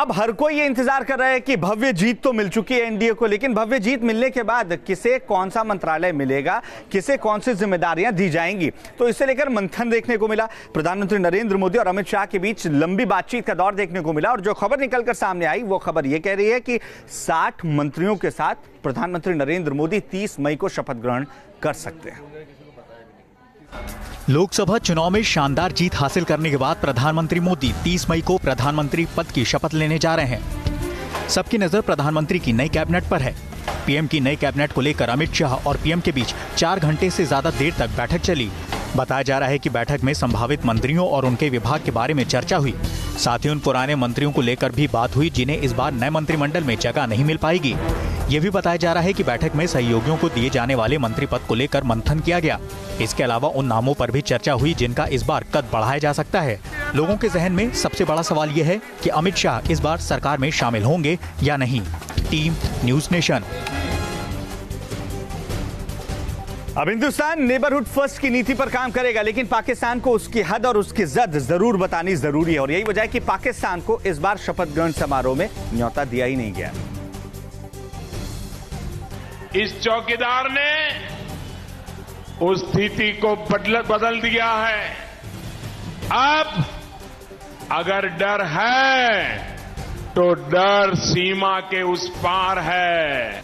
अब हर कोई ये इंतजार कर रहा है कि भव्य जीत तो मिल चुकी है एनडीए को, लेकिन भव्य जीत मिलने के बाद किसे कौन सा मंत्रालय मिलेगा, किसे कौन सी जिम्मेदारियां दी जाएंगी, तो इसे लेकर मंथन देखने को मिला। प्रधानमंत्री नरेंद्र मोदी और अमित शाह के बीच लंबी बातचीत का दौर देखने को मिला और जो खबर निकलकर सामने आई वो खबर ये कह रही है कि 60 मंत्रियों के साथ प्रधानमंत्री नरेंद्र मोदी 30 मई को शपथ ग्रहण कर सकते हैं। लोकसभा चुनाव में शानदार जीत हासिल करने के बाद प्रधानमंत्री मोदी 30 मई को प्रधानमंत्री पद की शपथ लेने जा रहे हैं। सबकी नजर प्रधानमंत्री की नई कैबिनेट पर है। पीएम की नई कैबिनेट को लेकर अमित शाह और पीएम के बीच 4 घंटे से ज्यादा देर तक बैठक चली। बताया जा रहा है कि बैठक में संभावित मंत्रियों और उनके विभाग के बारे में चर्चा हुई। साथ ही उन पुराने मंत्रियों को लेकर भी बात हुई जिन्हें इस बार नए मंत्रिमंडल में जगह नहीं मिल पाएगी। ये भी बताया जा रहा है कि बैठक में सहयोगियों को दिए जाने वाले मंत्री पद को लेकर मंथन किया गया। इसके अलावा उन नामों पर भी चर्चा हुई जिनका इस बार कद बढ़ाया जा सकता है। लोगों के जहन में सबसे बड़ा सवाल ये है कि अमित शाह इस बार सरकार में शामिल होंगे या नहीं। Team news nation. अब हिंदुस्तान नेबरहुड फर्स्ट की नीति पर काम करेगा, लेकिन पाकिस्तान को उसकी हद और उसकी जद जरूर बतानी जरूरी है और यही वजह है कि पाकिस्तान को इस बार शपथ ग्रहण समारोह में न्योता दिया ही नहीं गया। इस चौकीदार ने उस स्थिति को बदल दिया है। अब अगर डर है तो डर सीमा के उस पार है।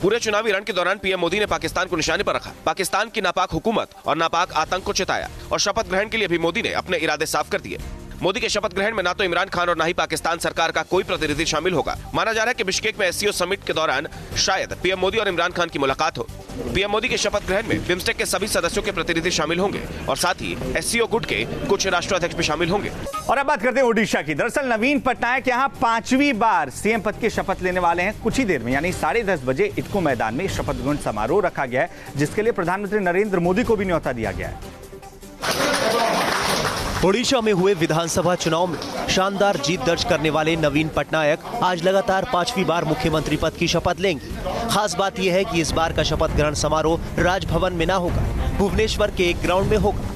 पूरे चुनावी रण के दौरान पीएम मोदी ने पाकिस्तान को निशाने पर रखा, पाकिस्तान की नापाक हुकूमत और नापाक आतंक को चिताया और शपथ ग्रहण के लिए भी मोदी ने अपने इरादे साफ कर दिए। मोदी के शपथ ग्रहण में ना तो इमरान खान और ना ही पाकिस्तान सरकार का कोई प्रतिनिधि शामिल होगा। माना जा रहा है कि बिश्केक में एससीओ समिट के दौरान शायद पीएम मोदी और इमरान खान की मुलाकात हो। पीएम मोदी के शपथ ग्रहण में बिम्स्टेक के सभी सदस्यों के प्रतिनिधि शामिल होंगे और साथ ही एससीओ गुट के कुछ राष्ट्राध्यक्ष भी शामिल होंगे। और अब बात करते हैं ओडिशा की। दरअसल नवीन पटनायक यहाँ 5वीं बार सीएम पद की शपथ लेने वाले हैं। कुछ ही देर में यानी 10:30 बजे इटको मैदान में शपथ ग्रहण समारोह रखा गया है, जिसके लिए प्रधानमंत्री नरेंद्र मोदी को भी न्योता दिया गया है। ओडिशा में हुए विधानसभा चुनाव में शानदार जीत दर्ज करने वाले नवीन पटनायक आज लगातार 5वीं बार मुख्यमंत्री पद की शपथ लेंगे। खास बात यह है कि इस बार का शपथ ग्रहण समारोह राजभवन में न होगा, भुवनेश्वर के एक ग्राउंड में होगा।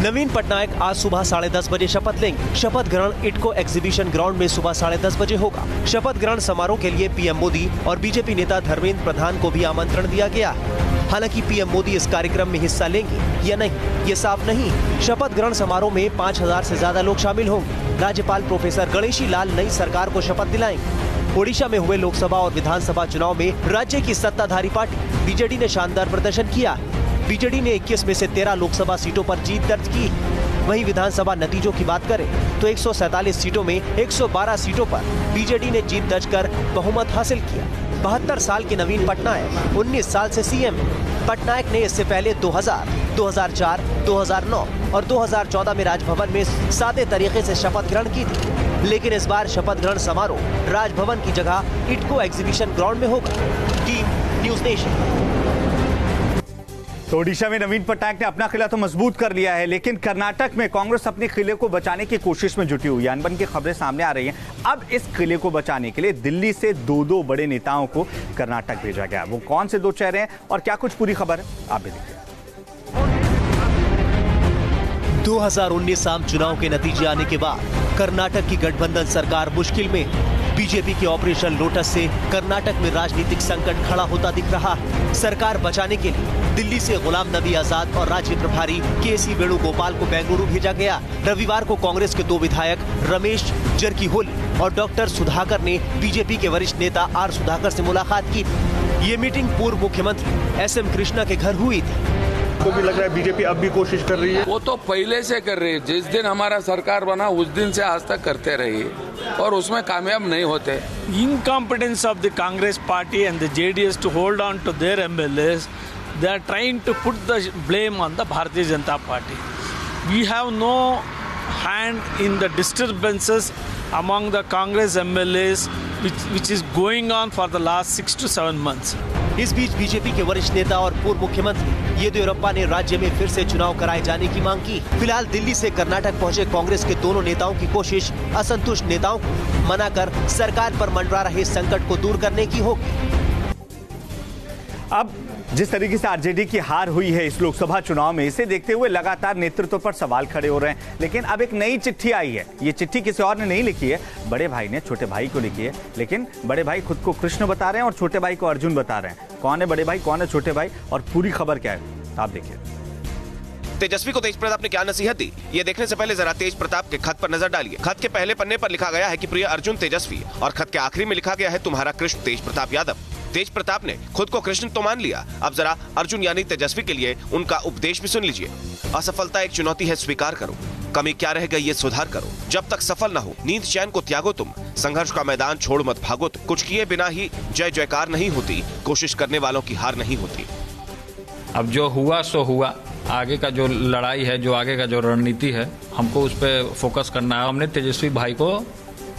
नवीन पटनायक आज सुबह 10:30 बजे शपथ लेंगे। शपथ ग्रहण इटको एग्जीबिशन ग्राउंड में सुबह 10:30 बजे होगा। शपथ ग्रहण समारोह के लिए पीएम मोदी और बीजेपी नेता धर्मेंद्र प्रधान को भी आमंत्रण दिया गया है। हालांकि पीएम मोदी इस कार्यक्रम में हिस्सा लेंगे या नहीं ये साफ नहीं। शपथ ग्रहण समारोह में 5000 से ज्यादा लोग शामिल होंगे। राज्यपाल प्रोफेसर गणेशी लाल नई सरकार को शपथ दिलाएंगे। ओडिशा में हुए लोकसभा और विधानसभा चुनाव में राज्य की सत्ताधारी पार्टी बीजेडी ने शानदार प्रदर्शन किया है। बीजेडी ने 21 में से 13 लोकसभा सीटों पर जीत दर्ज की। वहीं विधानसभा नतीजों की बात करें तो 147 सीटों में 112 सीटों पर बीजेडी ने जीत दर्ज कर बहुमत हासिल किया। 72 साल के नवीन पटनायक 19 साल से सीएम है। पटनायक ने इससे पहले 2000, 2004, 2009 और 2014 में राजभवन में सादे तरीके से शपथ ग्रहण की थी, लेकिन इस बार शपथ ग्रहण समारोह राजभवन की जगह इटको एग्जीबिशन ग्राउंड में होगा। Team news nation. तो ओडिशा में नवीन पटनायक ने अपना किला तो मजबूत कर लिया है, लेकिन कर्नाटक में कांग्रेस अपने किले को बचाने की कोशिश में जुटी हुई है। अनबन की खबरें सामने आ रही हैं। अब इस किले को बचाने के लिए दिल्ली से 2 बड़े नेताओं को कर्नाटक भेजा गया। वो कौन से 2 चेहरे हैं और क्या कुछ पूरी खबर है, आप भी देखिए। 2019 आम चुनाव के नतीजे आने के बाद कर्नाटक की गठबंधन सरकार मुश्किल में है। बीजेपी के ऑपरेशन लोटस से कर्नाटक में राजनीतिक संकट खड़ा होता दिख रहा है। सरकार बचाने के लिए दिल्ली से गुलाम नबी आजाद और राज्य प्रभारी केसी वेणुगोपाल को बेंगलुरु भेजा गया। रविवार को कांग्रेस के 2 विधायक रमेश जरकीहोली और डॉक्टर सुधाकर ने बीजेपी के वरिष्ठ नेता आर सुधाकर से मुलाकात की। ये मीटिंग पूर्व मुख्यमंत्री एसएम कृष्णा के घर हुई थी। तो भी लग रहा है बीजेपी अब भी कोशिश कर रही है। वो तो पहले से कर रही है। जिस दिन हमारा सरकार बना उस दिन से आज तक करते रही है और उसमें कामयाब नहीं होते। Incompetence of the Congress party and the JDS to hold on to their MLAs, they are trying to put the blame on the Bharatiya Janata Party. We have no hand in the disturbances among the Congress MLAs which is going on for the last 6 to 7 months. इस बीच BJP के वरिष्ठ नेता और पूर्व मुख्यमंत्री येदियुरप्पा ने राज्य में फिर से चुनाव कराए जाने की मांग की। फिलहाल दिल्ली से कर्नाटक पहुंचे कांग्रेस के दोनों नेताओं की कोशिश असंतुष्ट नेताओं को मनाकर सरकार पर मंडरा रहे संकट को दूर करने की होगी। अब जिस तरीके से आरजेडी की हार हुई है इस लोकसभा चुनाव में, इसे देखते हुए लगातार नेतृत्व पर सवाल खड़े हो रहे हैं। लेकिन अब एक नई चिट्ठी आई है। ये चिट्ठी किसी और ने नहीं लिखी है, बड़े भाई ने छोटे भाई को लिखी है। लेकिन बड़े भाई खुद को कृष्ण बता रहे हैं और छोटे भाई को अर्जुन बता रहे हैं। कौन है बड़े भाई, कौन है छोटे भाई और पूरी खबर क्या है, आप देखिए। तेजस्वी को तेज प्रताप ने क्या नसीहत दी, ये देखने से पहले जरा तेज प्रताप के खत पर नजर डालिए। खत के पहले पन्ने पर लिखा गया है कि प्रिय अर्जुन तेजस्वी, और खत के आखिरी में लिखा गया है तुम्हारा कृष्ण तेज प्रताप यादव। तेज प्रताप ने खुद को कृष्ण तो मान लिया, अब जरा अर्जुन यानी तेजस्वी के लिए उनका उपदेश भी सुन लीजिए। असफलता एक चुनौती है, स्वीकार करो। कमी क्या रह गई ये सुधार करो। जब तक सफल न हो नींद चैन को त्यागो तुम। संघर्ष का मैदान छोड़ मत भागो तुम। कुछ किए बिना ही जय जयकार नहीं होती, कोशिश करने वालों की हार नहीं होती। अब जो हुआ सो हुआ, आगे का जो लड़ाई है, जो आगे का जो रणनीति है, हमको उस पर फोकस करना है। हमने तेजस्वी भाई को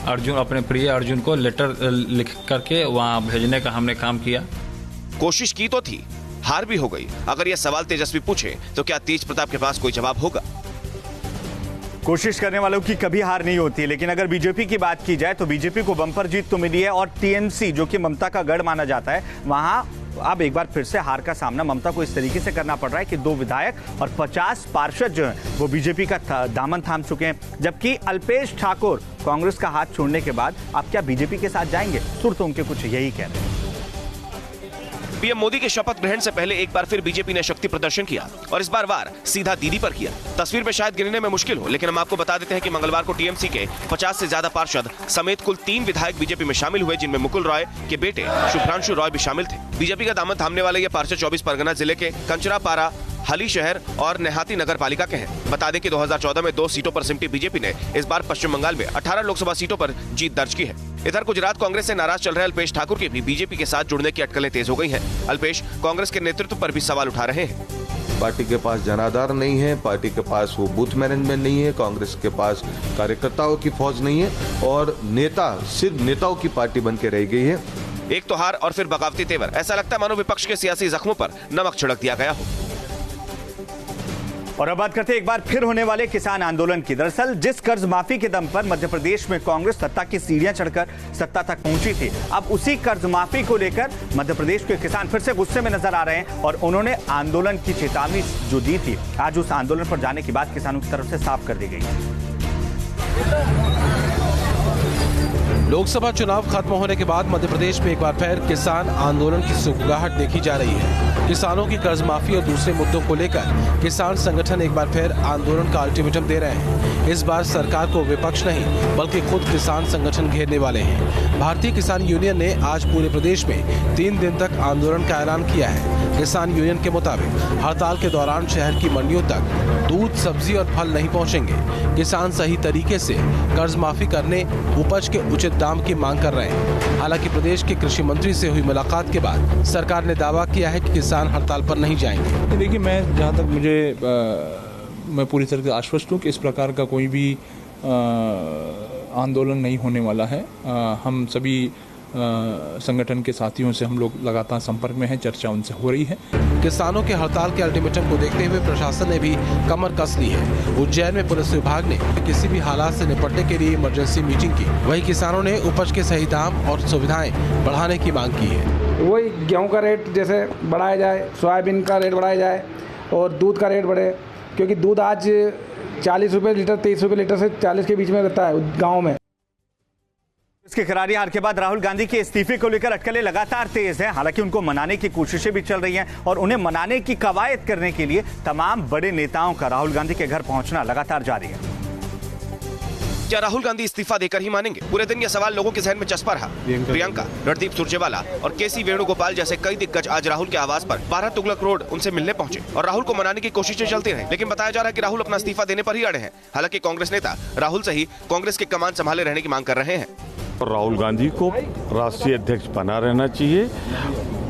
अर्जुन, अपने प्रिय अर्जुन को लेटर लिख करके वहाँ भेजने का हमने काम किया। कोशिश की तो थी, हार भी हो गई। अगर यह सवाल तेजस्वी पूछे तो क्या तेज प्रताप के पास कोई जवाब होगा? कोशिश करने वालों की कभी हार नहीं होती। लेकिन अगर बीजेपी की बात की जाए तो बीजेपी को बम्पर जीत तो मिली है और टीएमसी जो कि ममता का गढ़ माना जाता है, वहां अब एक बार फिर से हार का सामना ममता को इस तरीके से करना पड़ रहा है कि 2 विधायक और 50 पार्षद जो हैं वो बीजेपी का दामन थाम चुके हैं। जबकि अल्पेश ठाकुर कांग्रेस का हाथ छोड़ने के बाद अब क्या बीजेपी के साथ जाएंगे? सुर तो उनके कुछ यही कह रहे हैं। पीएम मोदी के शपथ ग्रहण से पहले एक बार फिर बीजेपी ने शक्ति प्रदर्शन किया और इस बार वार सीधा दीदी पर किया। तस्वीर में शायद गिनने में मुश्किल हो, लेकिन हम आपको बता देते हैं कि मंगलवार को टीएमसी के 50 से ज्यादा पार्षद समेत कुल 3 विधायक बीजेपी में शामिल हुए, जिनमें मुकुल रॉय के बेटे शुभ्रांशु रॉय भी शामिल थे। बीजेपी का दामन थामने वाले ये पार्षद 24 परगना जिले के कंचरापारा, हाली शहर और नेहाती नगर पालिका के हैं। बता दें कि 2014 में 2 सीटों पर सिमटी बीजेपी ने इस बार पश्चिम बंगाल में 18 लोकसभा सीटों पर जीत दर्ज की है। इधर गुजरात कांग्रेस से नाराज चल रहे अल्पेश ठाकुर के भी बीजेपी के साथ जुड़ने की अटकलें तेज हो गई हैं। अल्पेश कांग्रेस के नेतृत्व पर भी सवाल उठा रहे हैं। पार्टी के पास जनाधार नहीं है, पार्टी के पास वो बूथ मैनेजमेंट नहीं है, कांग्रेस के पास कार्यकर्ताओं की फौज नहीं है और नेता सिर्फ नेताओं की पार्टी बन के रह गई है। एक तो हार और फिर बगावती तेवर। ऐसा लगता है मानो विपक्ष के सियासी जख्मों पर नमक छिड़क दिया गया हो। और अब बात करते हैं एक बार फिर होने वाले किसान आंदोलन की। दरअसल जिस कर्ज माफी के दम पर मध्य प्रदेश में कांग्रेस सत्ता की सीढ़ियां चढ़कर सत्ता तक पहुंची थी, अब उसी कर्ज माफी को लेकर मध्य प्रदेश के किसान फिर से गुस्से में नजर आ रहे हैं और उन्होंने आंदोलन की चेतावनी जो दी थी, आज उस आंदोलन पर जाने की बात किसानों की तरफ से साफ कर दी गई है। लोकसभा चुनाव खत्म होने के बाद मध्य प्रदेश में एक बार फिर किसान आंदोलन की सुगबुगाहट देखी जा रही है। किसानों की कर्ज माफी और दूसरे मुद्दों को लेकर किसान संगठन एक बार फिर आंदोलन का अल्टीमेटम दे रहे हैं। इस बार सरकार को विपक्ष नहीं बल्कि खुद किसान संगठन घेरने वाले हैं। भारतीय किसान यूनियन ने आज पूरे प्रदेश में 3 दिन तक आंदोलन का ऐलान किया है। किसान यूनियन के मुताबिक हड़ताल के दौरान शहर की मंडियों तक दूध, सब्जी और फल नहीं पहुंचेंगे। किसान सही तरीके से कर्ज माफी करने, उपज के उचित दाम की मांग कर रहे हैं। हालांकि प्रदेश के कृषि मंत्री से हुई मुलाकात के बाद सरकार ने दावा किया है कि किसान हड़ताल पर नहीं जाएंगे। देखिए, मैं जहाँ तक मैं पूरी तरह से आश्वस्त हूँ कि इस प्रकार का कोई भी आंदोलन नहीं होने वाला है। हम सभी संगठन के साथियों से हम लोग लगातार संपर्क में हैं, चर्चा उनसे हो रही है। किसानों के हड़ताल के अल्टीमेटम को देखते हुए प्रशासन ने भी कमर कस ली है। उज्जैन में पुलिस विभाग ने किसी भी हालात से निपटने के लिए इमरजेंसी मीटिंग की। वहीं किसानों ने उपज के सही दाम और सुविधाएं बढ़ाने की मांग की है। वही गेहूँ का रेट जैसे बढ़ाया जाए, सोयाबीन का रेट बढ़ाया जाए और दूध का रेट बढ़े, क्योंकि दूध आज 40 रुपये लीटर, 30 रुपये लीटर से 40 के बीच में रहता है गाँव में। इसके करारी हार के बाद राहुल गांधी के इस्तीफे को लेकर अटकलें लगातार तेज हैं। हालांकि उनको मनाने की कोशिशें भी चल रही हैं और उन्हें मनाने की कवायद करने के लिए तमाम बड़े नेताओं का राहुल गांधी के घर पहुंचना लगातार जारी है। क्या राहुल गांधी इस्तीफा देकर ही मानेंगे? पूरे दिन यह सवाल लोगों के जहन में चस्पा रहा। प्रियंका, रणदीप सुरजेवाला और केसी वेणुगोपाल जैसे कई दिग्गज आज राहुल के आवास पर 12 तुगलक रोड उनसे मिलने पहुंचे और राहुल को मनाने की कोशिशें चलती रही। लेकिन बताया जा रहा है कि राहुल अपना इस्तीफा देने पर ही अड़े हैं। हालांकि कांग्रेस नेता राहुल से ही कांग्रेस की कमान संभाले रहने की मांग कर रहे हैं। राहुल गांधी को राष्ट्रीय अध्यक्ष बना रहना चाहिए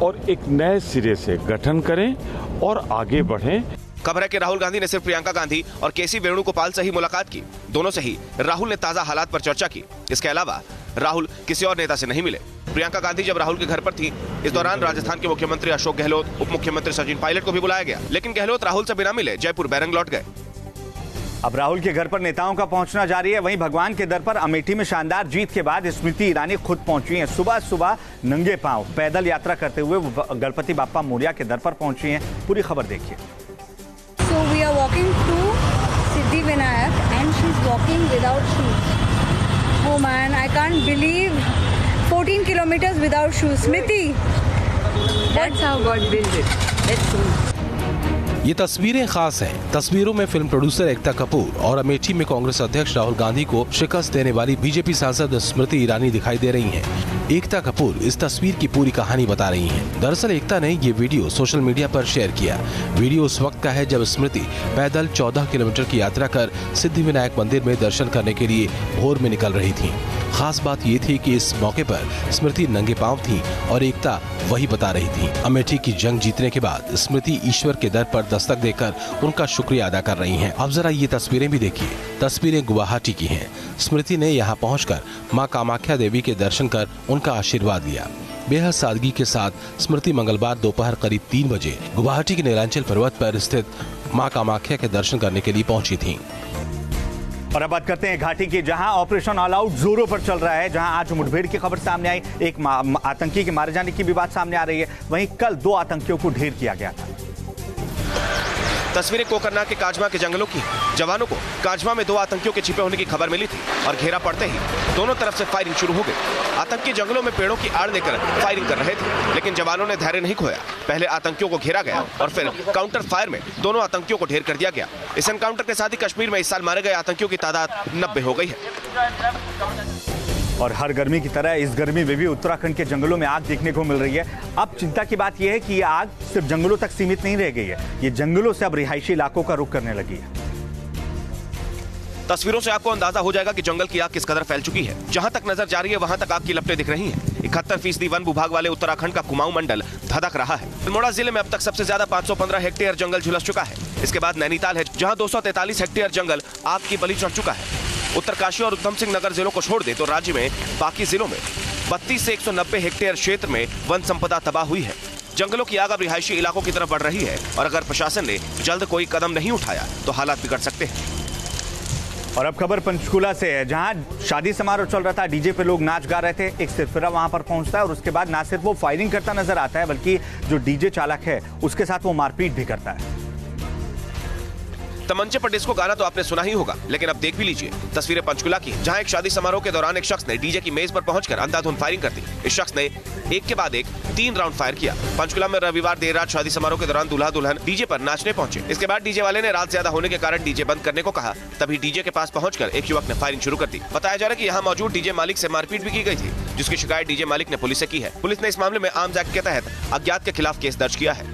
और एक नए सिरे से गठन करें और आगे बढ़ें। खबर है कि राहुल गांधी ने सिर्फ प्रियंका गांधी और केसी वेणुगोपाल से ही मुलाकात की। दोनों से ही राहुल ने ताजा हालात पर चर्चा की। इसके अलावा राहुल किसी और नेता से नहीं मिले। प्रियंका गांधी जब राहुल के घर पर थी, इस दौरान राजस्थान के मुख्यमंत्री अशोक गहलोत, उप मुख्यमंत्री सचिन पायलट को भी बुलाया गया, लेकिन गहलोत राहुल से बिना मिले जयपुर बैरंग लौट गए। अब राहुल के घर पर नेताओं का पहुंचना जारी है। वहीं भगवान के दर पर अमेठी में शानदार जीत के बाद स्मृति ईरानी खुद पहुंची हैं। सुबह सुबह नंगे पांव पैदल यात्रा करते हुए गणपति बाप्पा मोरिया के दर पर पहुंची हैं। पूरी खबर देखिए। So we are walking to Siddhivinayak and she's walking without shoes. Oh man, I can't believe 14 kilometers without shoes. Smriti, that's how God built it. Let's see. ये तस्वीरें खास हैं। तस्वीरों में फिल्म प्रोड्यूसर एकता कपूर और अमेठी में कांग्रेस अध्यक्ष राहुल गांधी को शिकस्त देने वाली बीजेपी सांसद स्मृति ईरानी दिखाई दे रही हैं। एकता कपूर इस तस्वीर की पूरी कहानी बता रही हैं। दरअसल एकता ने ये वीडियो सोशल मीडिया पर शेयर किया। वीडियो उस वक्त का है जब स्मृति पैदल 14 किलोमीटर की यात्रा कर सिद्धिविनायक मंदिर में दर्शन करने के लिए भोर में निकल रही थी। खास बात ये थी कि इस मौके पर स्मृति नंगे पांव थी और एकता वही बता रही थी। अमेठी की जंग जीतने के बाद स्मृति ईश्वर के दर पर दस्तक देकर उनका शुक्रिया अदा कर रही हैं। अब जरा ये तस्वीरें भी देखिए। तस्वीरें गुवाहाटी की हैं। स्मृति ने यहाँ पहुंचकर मां कामाख्या देवी के दर्शन कर उनका आशीर्वाद लिया। बेहद सादगी के साथ स्मृति मंगलवार दोपहर करीब 3 बजे गुवाहाटी के नीलांचल पर्वत पर स्थित मां कामाख्या के दर्शन करने के लिए पहुंची थी। और अब बात करते हैं घाटी की, जहां ऑपरेशन ऑल आउट जोरों पर चल रहा है। जहां आज मुठभेड़ की खबर सामने आई, एक आतंकी के मारे जाने की भी बात सामने आ रही है। वहीं कल 2 आतंकियों को ढेर किया गया था। तस्वीरें कोकरनाग के काजमा के जंगलों की। जवानों को काजमा में 2 आतंकियों के छिपे होने की खबर मिली थी और घेरा पड़ते ही दोनों तरफ से फायरिंग शुरू हो गई। आतंकी जंगलों में पेड़ों की आड़ लेकर फायरिंग कर रहे थे, लेकिन जवानों ने धैर्य नहीं खोया। पहले आतंकियों को घेरा गया और फिर काउंटर फायर में दोनों आतंकियों को ढेर कर दिया गया। इस एनकाउंटर के साथ ही कश्मीर में इस साल मारे गए आतंकियों की तादाद 90 हो गई है। और हर गर्मी की तरह इस गर्मी में भी उत्तराखंड के जंगलों में आग देखने को मिल रही है। अब चिंता की बात यह है कि ये आग सिर्फ जंगलों तक सीमित नहीं रह गई है, ये जंगलों से अब रिहायशी इलाकों का रुख करने लगी है। तस्वीरों से आपको अंदाजा हो जाएगा कि जंगल की आग किस कदर फैल चुकी है। जहां तक नजर जा रही है वहां तक आग की लपटें दिख रही हैं। 71% वन विभाग वाले उत्तराखंड का कुमाऊं मंडल धधक रहा है। अल्मोड़ा जिले में अब तक सबसे ज्यादा 515 हेक्टेयर जंगल झुलस चुका है। इसके बाद नैनीताल है, जहां 243 हेक्टेयर जंगल आग की बलि चढ़ चुका है। उत्तरकाशी और उधम सिंह नगर जिलों को छोड़ दे तो राज्य में बाकी जिलों में 32 से 190 हेक्टेयर क्षेत्र में वन संपदा तबाह हुई है। जंगलों की आग अब रिहायशी इलाकों की तरफ बढ़ रही है और अगर प्रशासन ने जल्द कोई कदम नहीं उठाया तो हालात बिगड़ सकते हैं। और अब खबर पंचकुला से है, जहां शादी समारोह चल रहा था, डीजे पे लोग नाच गा रहे थे। एक सिरफिरा वहां पर पहुंचता है और उसके बाद ना सिर्फ वो फायरिंग करता नजर आता है, बल्कि जो डीजे चालक है उसके साथ वो मारपीट भी करता है। तमंचे पर डिस्को गाना तो आपने सुना ही होगा, लेकिन अब देख भी लीजिए तस्वीरें पंचकुला की, जहां एक शादी समारोह के दौरान एक शख्स ने डीजे की मेज पर पहुंचकर अंधाधुंध फायरिंग कर दी। इस शख्स ने एक के बाद एक 3 राउंड फायर किया। पंचकुला में रविवार देर रात शादी समारोह के दौरान दूल्हा दुल्हन डीजे पर नाचने पहुंचे। इसके बाद डीजे वाले ने रात ज्यादा होने के कारण डीजे बंद करने को कहा। तभी डीजे के पास पहुंचकर एक युवक ने फायरिंग शुरू कर दी। बताया जा रहा है कि यहाँ मौजूद डीजे मालिक से मारपीट भी की गई थी, जिसकी शिकायत डीजे मालिक ने पुलिस से की है। पुलिस ने इस मामले में आर्म्स एक्ट के तहत अज्ञात के खिलाफ केस दर्ज किया है।